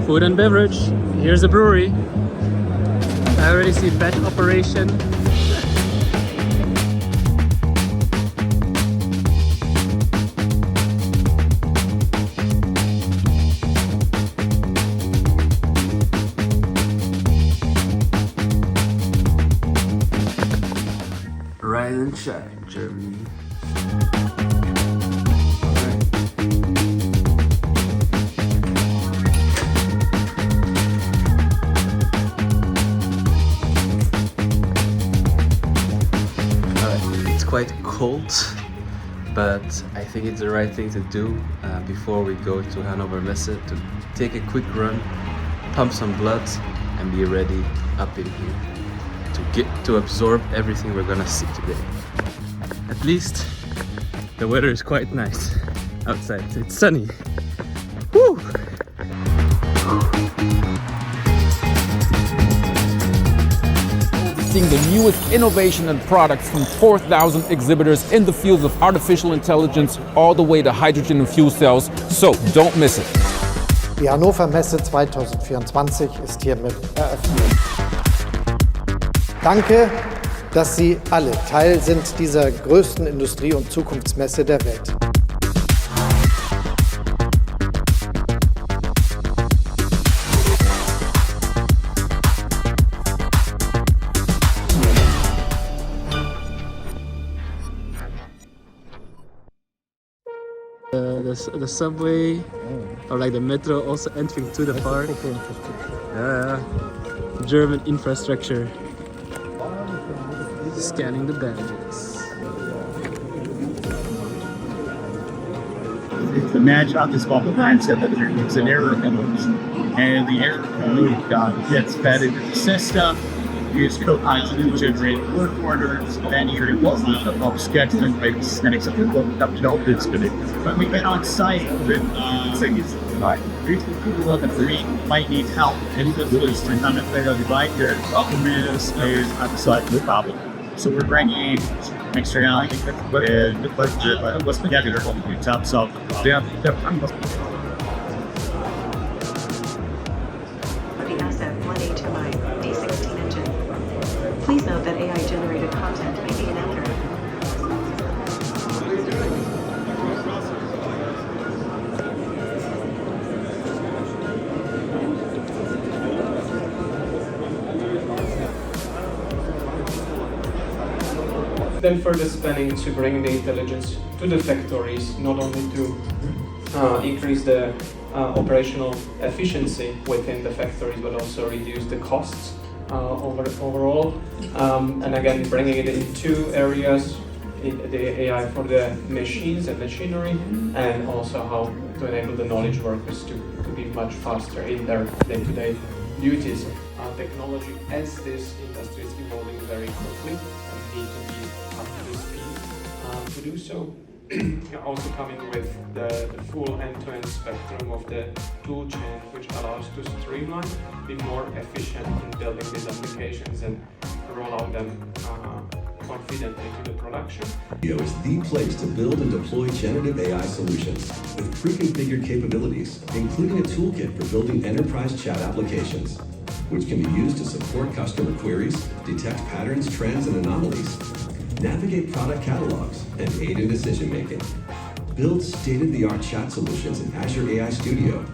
Food and beverage. Here's a brewery. I already see batch operation. Rise and shine, Germany. It's quite cold, but I think it's the right thing to do before we go to Hannover Messe, to take a quick run, pump some blood, and be ready up in here to absorb everything we're gonna see today. At least the weather is quite nice outside. It's sunny. Woo! Seeing the newest innovation and products from 4,000 exhibitors in the fields of artificial intelligence all the way to hydrogen and fuel cells, so don't miss it. Die Hannover Messe 2024 ist hiermit eröffnet. Danke, dass Sie alle Teil sind dieser größten Industrie- und Zukunftsmesse der Welt. The subway or like the metro also entering to the park. Yeah, German infrastructure. Scanning the badges. The match up is called the mindset that there's an error code, and the error code gets fed into the system. Use Copilot to generate work orders, then you're able to help scheduling rates and it's up to help this today. When we get on site with people look at we might need help and this is kind of thing of the bike here. Problem is on the side of the problem. So we're bringing extra help and what's together to top solve. Please note that AI-generated content may be inaccurate. Then further spending to bring the intelligence to the factories, not only to increase the operational efficiency within the factories, but also reduce the costs overall, and again bringing it in two areas, the AI for the machines and machinery, and also how to enable the knowledge workers to be much faster in their day-to-day duties. Technology, as this industry is evolving very quickly and need to be up to speed to do so. Also coming with the full end-to-end spectrum of the tool chain, which allows to streamline, be more efficient in building these applications and roll out them confidently to the production. Studio is the place to build and deploy generative AI solutions with pre-configured capabilities, including a toolkit for building enterprise chat applications, which can be used to support customer queries, detect patterns, trends, and anomalies, navigate product catalogs, and aid in decision-making. Build state-of-the-art chat solutions in Azure AI Studio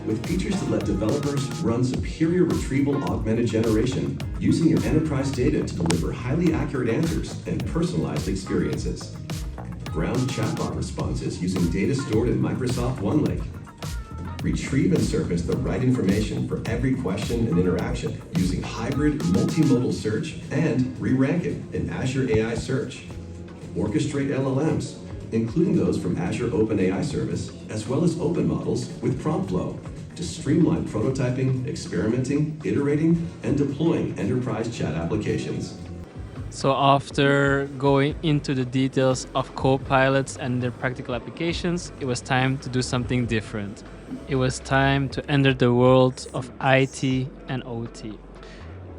with features that let developers run superior retrieval augmented generation using your enterprise data to deliver highly accurate answers and personalized experiences. Ground chatbot responses using data stored in Microsoft OneLake. Retrieve and surface the right information for every question and interaction using hybrid multimodal search and re-ranking in Azure AI Search. Orchestrate LLMs, including those from Azure OpenAI Service, as well as open models with prompt flow to streamline prototyping, experimenting, iterating, and deploying enterprise chat applications. So after going into the details of co-pilots and their practical applications, it was time to do something different. It was time to enter the world of IT and OT.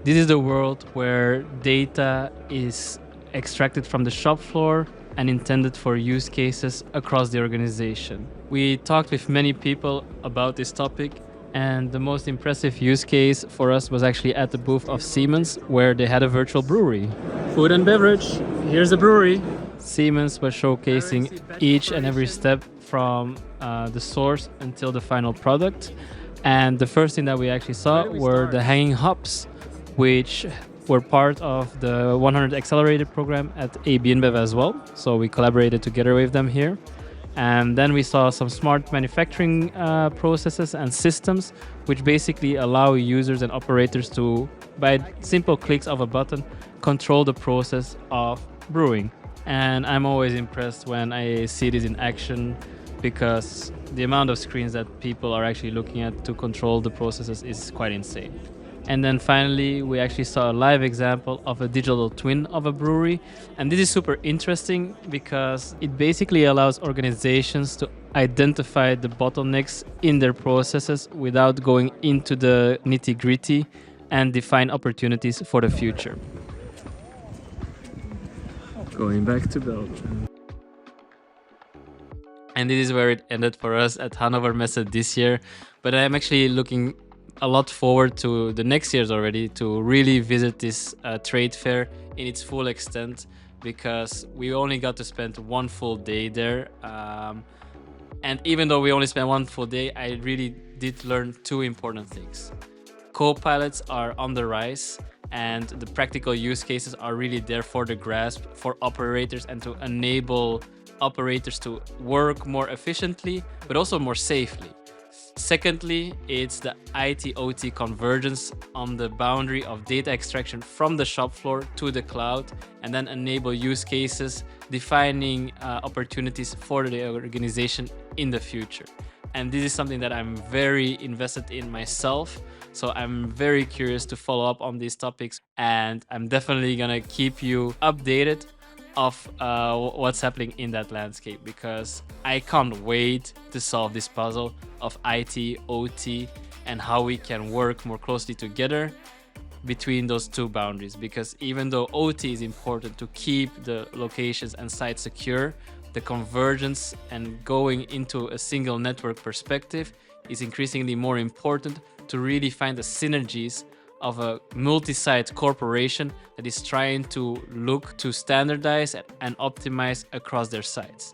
This is the world where data is extracted from the shop floor and intended for use cases across the organization. We talked with many people about this topic, And the most impressive use case for us was actually at the booth of Siemens, where they had a virtual brewery. Food and beverage. Here's the brewery. Siemens was showcasing each and every step from the source until the final product. And the first thing that we actually saw were the hanging hops, which were part of the 100 Accelerated program at AB InBev as well. So we collaborated together with them here. And then we saw some smart manufacturing processes and systems, which basically allow users and operators to, by simple clicks of a button, control the process of brewing. And I'm always impressed when I see this in action, because the amount of screens that people are actually looking at to control the processes is quite insane. And then finally, we actually saw a live example of a digital twin of a brewery. And this is super interesting because it basically allows organizations to identify the bottlenecks in their processes without going into the nitty-gritty and define opportunities for the future. Going back to Belgium. And this is where it ended for us at Hannover Messe this year. But I'm actually looking a lot forward to the next years already to really visit this trade fair in its full extent, because we only got to spend one full day there. And even though we only spent one full day, I really did learn two important things. Co-pilots are on the rise, and the practical use cases are really there for the grasp for operators and to enable operators to work more efficiently, but also more safely. Secondly, it's the IT-OT convergence on the boundary of data extraction from the shop floor to the cloud, and then enable use cases, defining opportunities for the organization in the future. And this is something that I'm very invested in myself. So I'm very curious to follow up on these topics, and I'm definitely gonna keep you updated of what's happening in that landscape, because I can't wait to solve this puzzle of IT, OT, and how we can work more closely together between those two boundaries. Because even though OT is important to keep the locations and sites secure, the convergence and going into a single network perspective is increasingly more important to really find the synergies of a multi-site corporation that is trying to look to standardize and optimize across their sites.